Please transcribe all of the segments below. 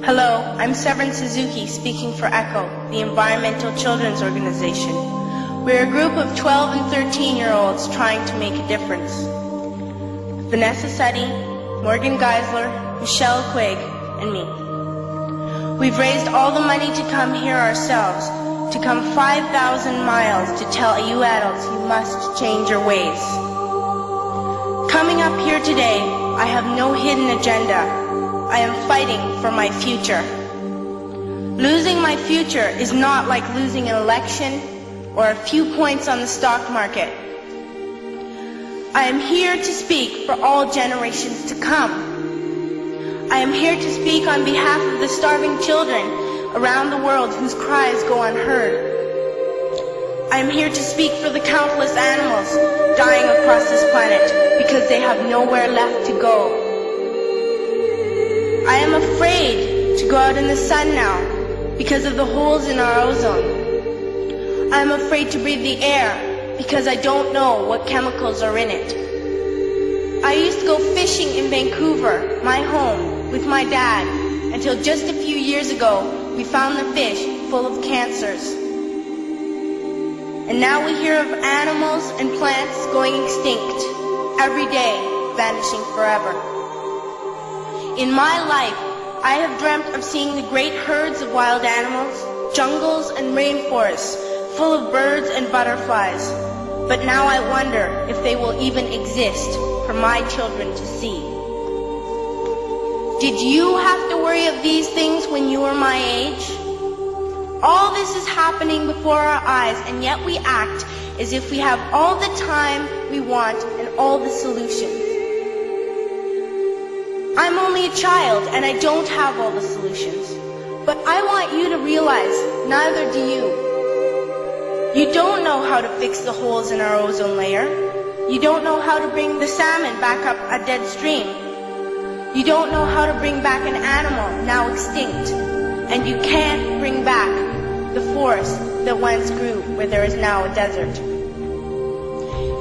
Hello, I'm Severin Suzuki speaking for ECHO, the Environmental Children's Organization. We're a group of 12 and 13-year-olds trying to make a difference. Vanessa Seti, Morgan Geisler, Michelle Quigg, and me. We've raised all the money to come here ourselves, to come 5,000 miles to tell you adults you must change your ways. Coming up here today, I have no hidden agenda. I am fighting for my future. Losing my future is not like losing an election or a few points on the stock market. I am here to speak for all generations to come. I am here to speak on behalf of the starving children around the world whose cries go unheard. I am here to speak for the countless animals dying across this planet because they have nowhere left to go. I am afraid to go out in the sun now because of the holes in our ozone. I am afraid to breathe the air because I don't know what chemicals are in it. I used to go fishing in Vancouver, my home, with my dad, until just a few years ago we found the fish full of cancers. And now we hear of animals and plants going extinct, every day vanishing forever. In my life, I have dreamt of seeing the great herds of wild animals, jungles and rainforests full of birds and butterflies. But now I wonder if they will even exist for my children to see. Did you have to worry of these things when you were my age? All this is happening before our eyes, and yet we act as if we have all the time we want and all the solutions. I'm only a child and I don't have all the solutions. But I want you to realize, neither do you. You don't know how to fix the holes in our ozone layer. You don't know how to bring the salmon back up a dead stream. You don't know how to bring back an animal now extinct. And you can't bring back the forest that once grew where there is now a desert.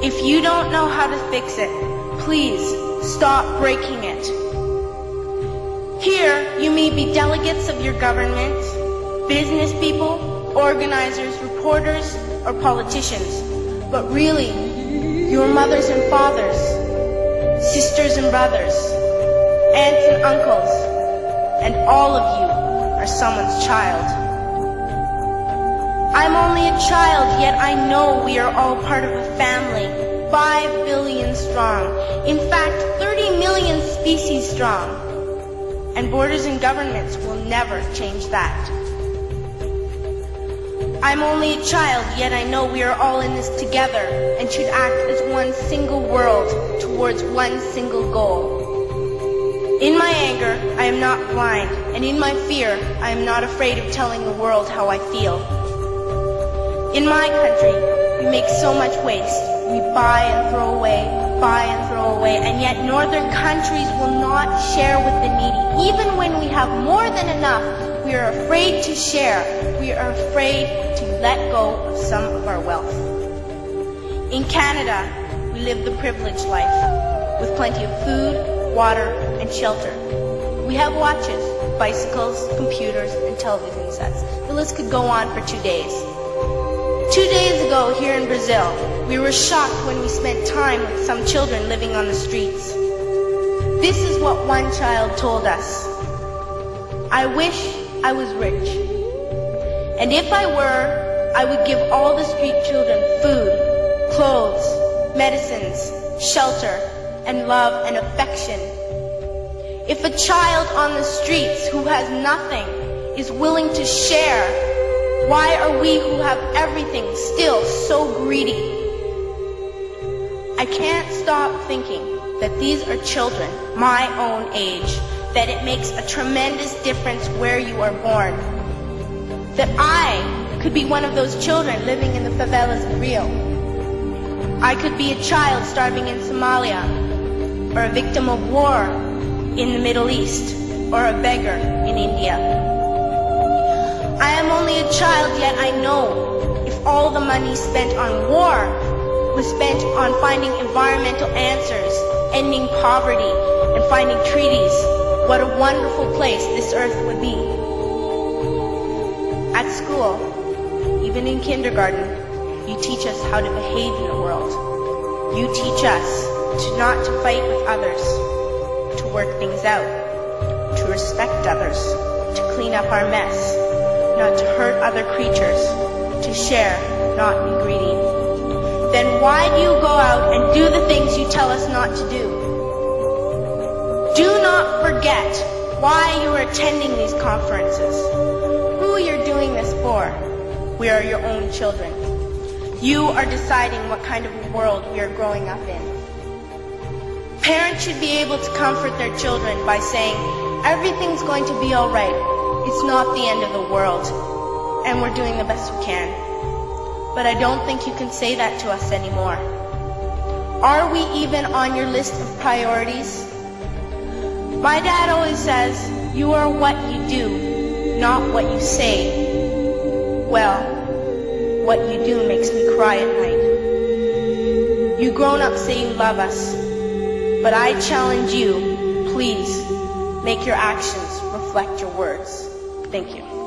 If you don't know how to fix it, please stop breaking it. Here, you may be delegates of your government, business people, organizers, reporters, or politicians, but really, your mothers and fathers, sisters and brothers, aunts and uncles, and all of you are someone's child. I'm only a child, yet I know we are all part of a family, 5 billion strong, in fact, 30 million species strong. And borders and governments will never change that. I'm only a child, yet I know we are all in this together and should act as one single world towards one single goal. In my anger, I am not blind, and in my fear, I am not afraid of telling the world how I feel. In my country, we make so much waste. We buy and throw away, and yet northern countries will not share with the needy. Even when we have more than enough, we are afraid to share. We are afraid to let go of some of our wealth. In Canada, we live the privileged life, with plenty of food, water, and shelter. We have watches, bicycles, computers, and television sets. The list could go on for 2 days. 2 days ago, here in Brazil, we were shocked when we spent time with some children living on the streets. This is what one child told us. I wish I was rich. And if I were, I would give all the street children food, clothes, medicines, shelter, and love and affection. If a child on the streets who has nothing is willing to share, why are we who have everything still so greedy? I can't stop thinking that these are children my own age, that it makes a tremendous difference where you are born. That I could be one of those children living in the favelas of Rio. I could be a child starving in Somalia, or a victim of war in the Middle East, or a beggar in India. I am only a child, yet I know if all the money spent on war was spent on finding environmental answers, ending poverty, and finding treaties what a wonderful place this earth would be. At school, even in kindergarten, you teach us how to behave in the world. You teach us not to fight with others, to work things out, to respect others, to clean up our mess, not to hurt other creatures, to share, not be greedy. Then why do you go out and do the things you tell us not to do? Do not forget why you are attending these conferences, who you're doing this for. We are your own children. You are deciding what kind of world we are growing up in. Parents should be able to comfort their children by saying, everything's going to be all right. It's not the end of the world, and we're doing the best we can. But I don't think you can say that to us anymore. Are we even on your list of priorities? My dad always says, you are what you do, not what you say. Well, what you do makes me cry at night. You grown-ups say you love us, but I challenge you, please, make your actions reflect your words. Thank you.